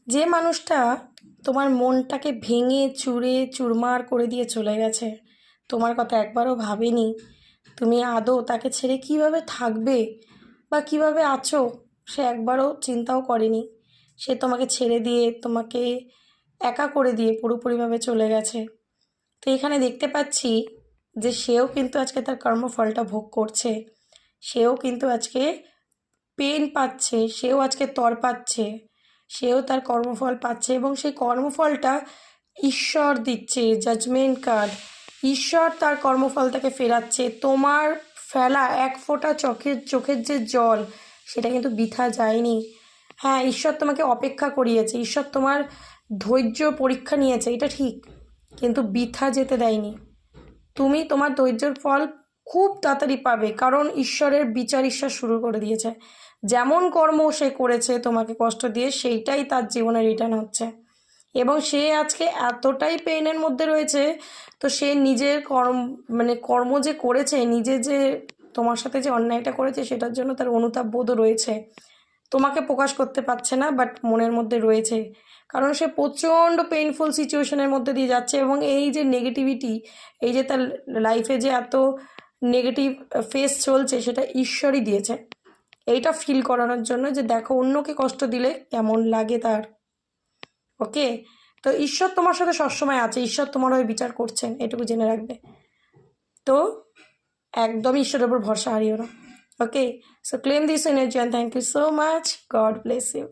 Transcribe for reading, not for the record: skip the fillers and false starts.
যে মানুষটা তোমার মনটাকে ভেঙে চুরে চুরমার করে দিয়ে চলে গেছে, তোমার কথা একবারও ভাবেনি তুমি আদৌ তাকে ছেড়ে কিভাবে থাকবে বা কিভাবে আছো, সে একবারও চিন্তাও করেনি। সে তোমাকে ছেড়ে দিয়ে, তোমাকে একা করে দিয়ে পুরোপুরিভাবে চলে গেছে। তো এখানে দেখতে পাচ্ছি যে সেও কিন্তু আজকে তার কর্মফলটা ভোগ করছে। সেও কিন্তু আজকে পেন পাচ্ছে, সেও আজকে তর পাচ্ছে, সেও তার কর্মফল পাচ্ছে এবং সেই কর্মফলটা ঈশ্বর দিচ্ছে। জাজমেন্ট কার্ড, ঈশ্বর তার কর্মফল তাকে ফেরাচ্ছে। তোমার ফেলা এক ফোঁটা চোখের যে জল, সেটা কিন্তু বৃথা যায়নি। হ্যাঁ, ঈশ্বর তোমাকে অপেক্ষা করিয়েছে, ঈশ্বর তোমার ধৈর্য পরীক্ষা নিয়েছে, এটা ঠিক, কিন্তু বৃথা যেতে দেয়নি। তুমি তোমার ধৈর্যের ফল খুব তাড়াতাড়ি পাবে, কারণ ঈশ্বরের বিচার ঈশ্বর শুরু করে দিয়েছে। যেমন কর্ম সে করেছে তোমাকে কষ্ট দিয়ে, সেইটাই তার জীবনে রিটার্ন হচ্ছে। এবং সে আজকে এতটাই পেইনের মধ্যে রয়েছে, তো সে নিজের কর্ম যে করেছে, নিজে যে তোমার সাথে যে অন্যায়টা করেছে, সেটার জন্য তার অনুতাপ বোধও রয়েছে। তোমাকে প্রকাশ করতে পারছে না, বাট মনের মধ্যে রয়েছে, কারণ সে প্রচণ্ড পেইনফুল সিচুয়েশনের মধ্যে দিয়ে যাচ্ছে। এবং এই যে নেগেটিভিটি, এই যে তার লাইফে যে এত নেগেটিভ ফেস চলছে, সেটা ঈশ্বরই দিয়েছে এইটা ফিল করানোর জন্য, যে দেখো অন্যকে কষ্ট দিলে কেমন লাগে তার। ওকে, তো ঈশ্বর তোমার সাথে সবসময় আছে, ঈশ্বর তোমার হয়ে বিচার করছেন, এটুকু জেনে রাখবে। তো একদমই ঈশ্বরের উপর ভরসা হারিও না। Okay, so claim this energy and thank you so much. God bless you.